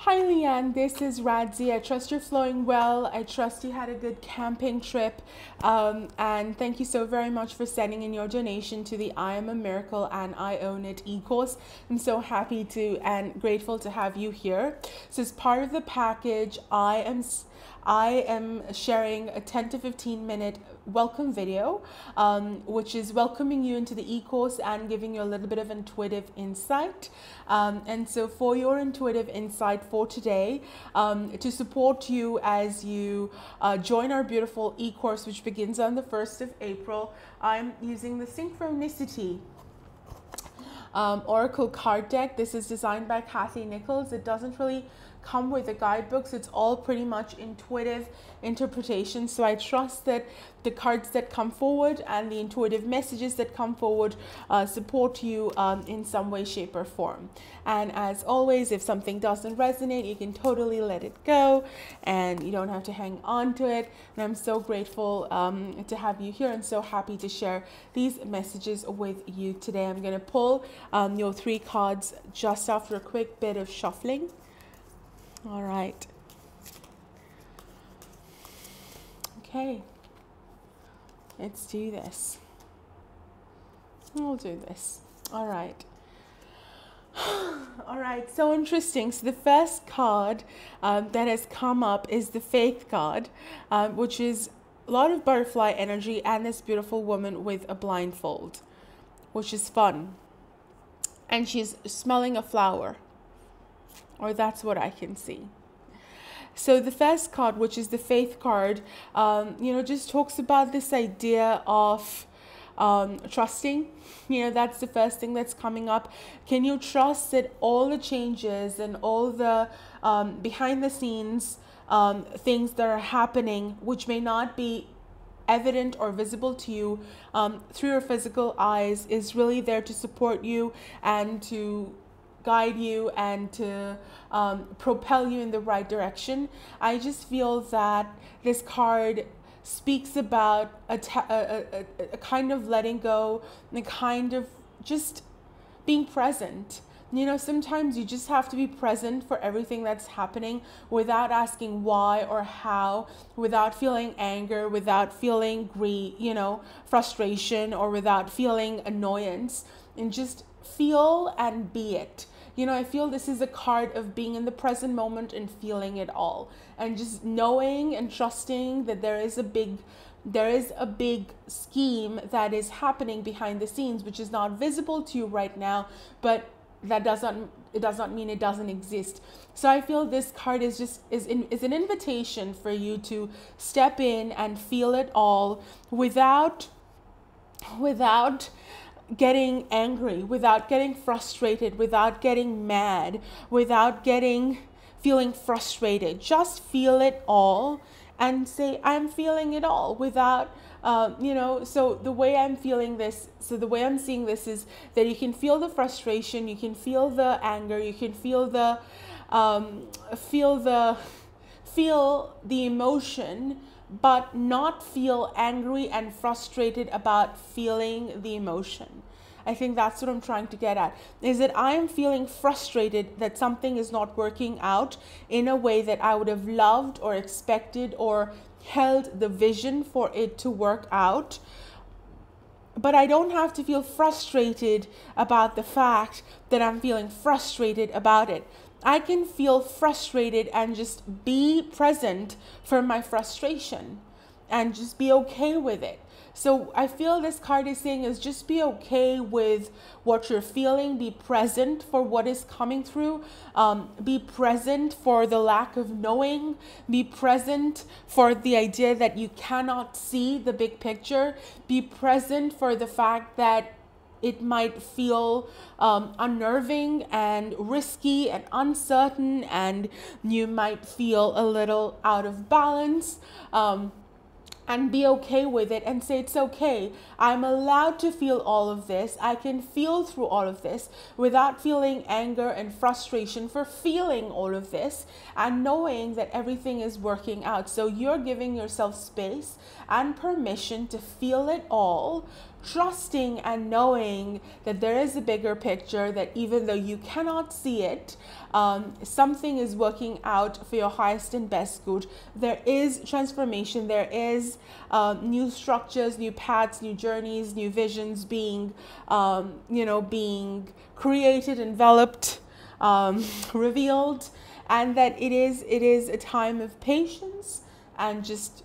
Hi Leanne, this is Radzi. I trust you're flowing well. I trust you had a good camping trip. And thank you so very much for sending in your donation to the I Am a Miracle and I Own It e-course. I'm so happy to and grateful to have you here. So as part of the package, I am sharing a 10 to 15 minute welcome video, which is welcoming you into the e-course and giving you a little bit of intuitive insight. And so for your intuitive insight for today, to support you as you join our beautiful e-course, which begins on the 1st of April, I'm using the Synchronicity Oracle card deck. This is designed by Kathy Nichols. It doesn't really come with the guidebooks. It's all pretty much intuitive interpretation. So I trust that the cards that come forward and the intuitive messages that come forward support you in some way, shape, or form. And as always, if something doesn't resonate, you can totally let it go and you don't have to hang on to it. And I'm so grateful to have you here and so happy to share these messages with you today. I'm going to pull your 3 cards just after a quick bit of shuffling. All right. Okay. Let's do this. We'll do this. All right. All right. So interesting. So the first card that has come up is the Faith card, which is a lot of butterfly energy and this beautiful woman with a blindfold, which is fun. And she's smelling a flower. Or that's what I can see. So the first card, which is the Faith card, just talks about this idea of trusting. That's the first thing that's coming up. Can you trust that all the changes and all the behind the scenes things that are happening, which may not be evident or visible to you through your physical eyes, is really there to support you and to guide you and to propel you in the right direction. I just feel that this card speaks about a kind of letting go, and a kind of just being present. Sometimes you just have to be present for everything that's happening without asking why or how, without feeling anger, without feeling grief, frustration, or without feeling annoyance, and just feel and be it. I feel this is a card of being in the present moment and feeling it all, and just knowing and trusting that there is a big scheme that is happening behind the scenes, which is not visible to you right now, but it does not mean it doesn't exist. So I feel this card is an invitation for you to step in and feel it all without getting angry, without getting frustrated, without getting mad, without feeling frustrated. Just feel it all and say, I'm feeling it all, without so the way I'm feeling this, so the way I'm seeing this is that you can feel the frustration, you can feel the anger, you can feel the emotion, but not feel angry and frustrated about feeling the emotion. I think that's what I'm trying to get at, is that I am feeling frustrated that something is not working out in a way that I would have loved or expected or held the vision for it to work out. But I don't have to feel frustrated about the fact that I'm feeling frustrated about it. I can feel frustrated and just be present for my frustration and just be okay with it. So I feel this card is saying is just be okay with what you're feeling, be present for what is coming through, be present for the lack of knowing, be present for the idea that you cannot see the big picture, be present for the fact that it might feel unnerving and risky and uncertain, and you might feel a little out of balance. And be okay with it and say, it's okay. I'm allowed to feel all of this. I can feel through all of this without feeling anger and frustration for feeling all of this and knowing that everything is working out. So you're giving yourself space and permission to feel it all trusting and knowing that there is a bigger picture, that even though you cannot see it, something is working out for your highest and best good. There is transformation, there is new structures, new paths, new journeys, new visions being being created, enveloped, revealed, and that it is a time of patience and just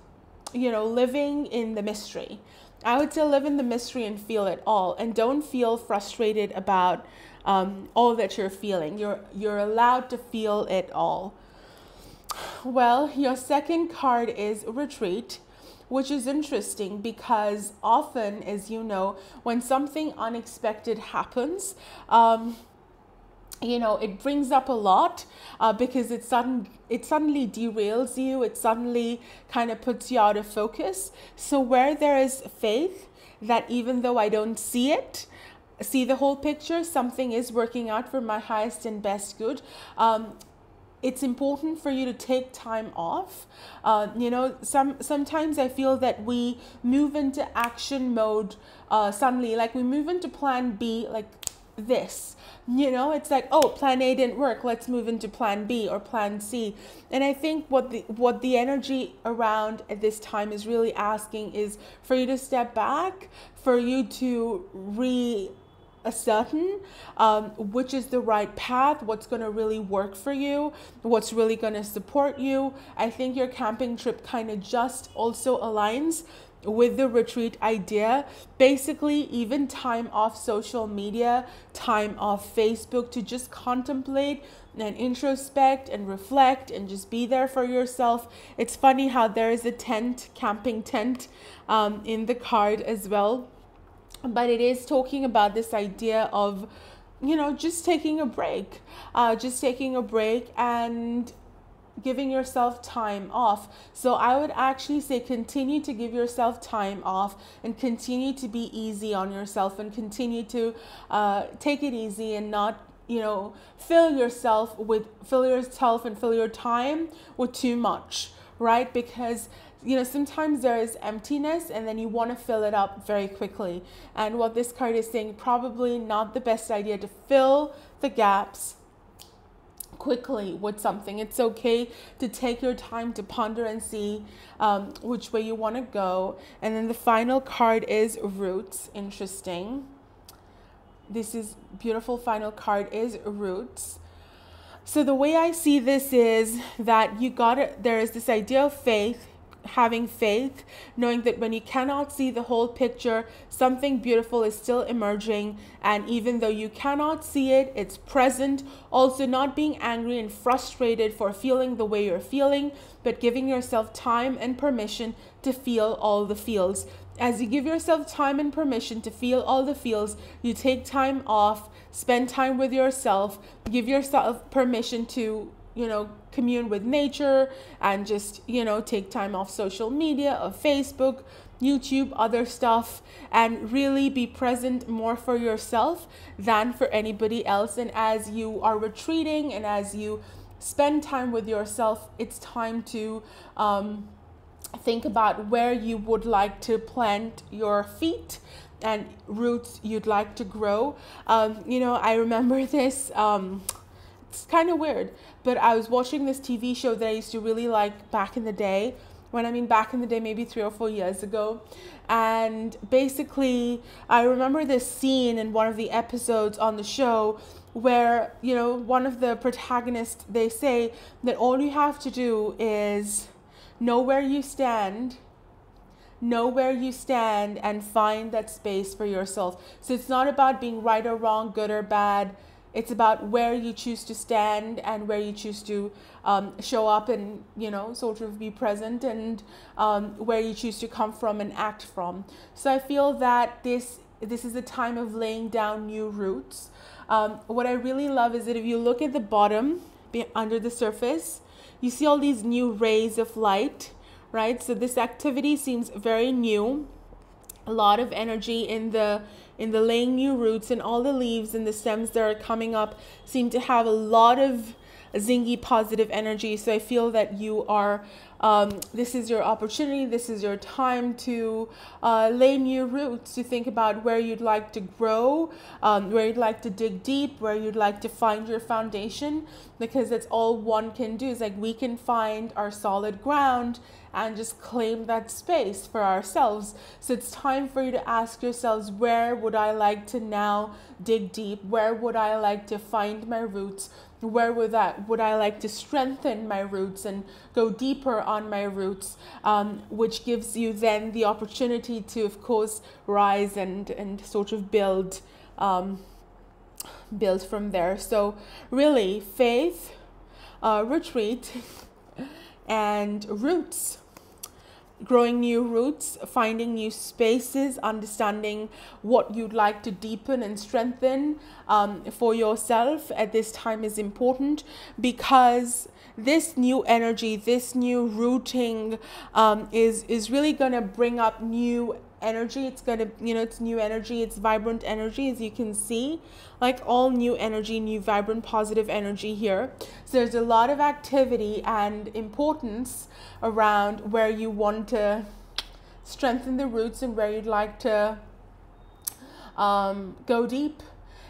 living in the mystery. I would say live in the mystery and feel it all, and don't feel frustrated about all that you're feeling. You're allowed to feel it all. Well, your second card is retreat, which is interesting because often, as you know, when something unexpected happens, it brings up a lot because it suddenly derails you. It suddenly kind of puts you out of focus. So where there is faith that even though I don't see the whole picture, something is working out for my highest and best good. It's important for you to take time off. Sometimes I feel that we move into action mode suddenly, like we move into plan B, like this. It's like, oh, plan A didn't work, let's move into plan B or plan C. And I think what the energy around at this time is really asking is for you to step back, for you to reascertain which is the right path, what's going to really work for you, what's really going to support you. I think your camping trip kind of just also aligns with the retreat idea. Basically, even time off social media, time off Facebook, to just contemplate and introspect and reflect and just be there for yourself. It's funny how there is a camping tent in the card as well, but it is talking about this idea of just taking a break and giving yourself time off. So I would actually say continue to give yourself time off and continue to be easy on yourself and continue to take it easy and not fill yourself and fill your time with too much, right? Because sometimes there is emptiness and then you want to fill it up very quickly. And what this card is saying, probably not the best idea to fill the gaps quickly with something. It's okay to take your time to ponder and see which way you want to go. And then the final card is roots. Interesting. This is beautiful. Final card is roots. So the way I see this is that there is this idea of faith, having faith, knowing that when you cannot see the whole picture, something beautiful is still emerging, and even though you cannot see it, it's present. Also, not being angry and frustrated for feeling the way you're feeling, but giving yourself time and permission to feel all the feels. As you give yourself time and permission to feel all the feels, you take time off, spend time with yourself, give yourself permission to commune with nature and just, take time off social media, of Facebook, YouTube, other stuff, and really be present more for yourself than for anybody else. And as you are retreating and as you spend time with yourself, it's time to think about where you would like to plant your feet and roots you'd like to grow. I remember this. It's kind of weird, but I was watching this TV show that I used to really like back in the day. Back in the day, maybe 3 or 4 years ago. And basically, I remember this scene in one of the episodes on the show where, one of the protagonists, they say that all you have to do is know where you stand and find that space for yourself. So it's not about being right or wrong, good or bad. It's about where you choose to stand and where you choose to show up and, sort of be present, and where you choose to come from and act from. So I feel that this is a time of laying down new roots. What I really love is that if you look at the bottom, under the surface, you see all these new rays of light, right? So this activity seems very new. A lot of energy in the laying new roots, and all the leaves and the stems that are coming up seem to have a lot of zingy positive energy. So I feel that you are, this is your opportunity, this is your time to lay new roots, to think about where you'd like to grow, where you'd like to dig deep, where you'd like to find your foundation, because that's all one can do. Is like we can find our solid ground and just claim that space for ourselves. So it's time for you to ask yourselves, where would I like to now dig deep? Where would I like to find my roots? Where would I like to strengthen my roots and go deeper on my roots, which gives you then the opportunity to, of course, rise and sort of build from there. So really, faith, retreat, and roots. Growing new roots, finding new spaces, understanding what you'd like to deepen and strengthen for yourself at this time is important, because this new energy, this new rooting is really going to bring up new energy. It's going to, it's new energy, it's vibrant energy, as you can see, like all new energy, new vibrant positive energy here. So there's a lot of activity and importance around where you want to strengthen the roots and where you'd like to go deep,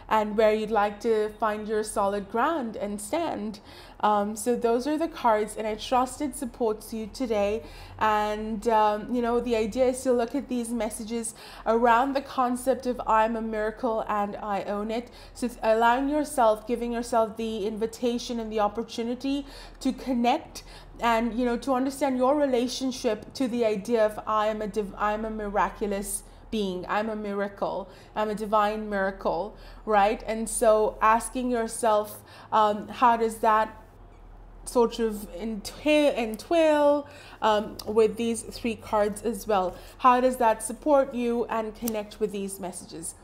and where you'd like to find your solid ground and stand. So those are the cards, and I trust it supports you today. And the idea is to look at these messages around the concept of I'm a miracle and I own it. So it's allowing yourself, giving yourself the invitation and the opportunity to connect and to understand your relationship to the idea of I'm a miraculous being, I'm a miracle, I'm a divine miracle, right? And so asking yourself, how does that sort of entwile with these three cards as well? How does that support you and connect with these messages?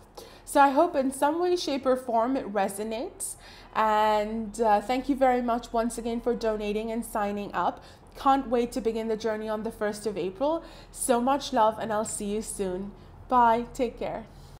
So I hope in some way, shape, or form it resonates. And thank you very much once again for donating and signing up. Can't wait to begin the journey on the 1st of April. So much love, and I'll see you soon. Bye. Take care.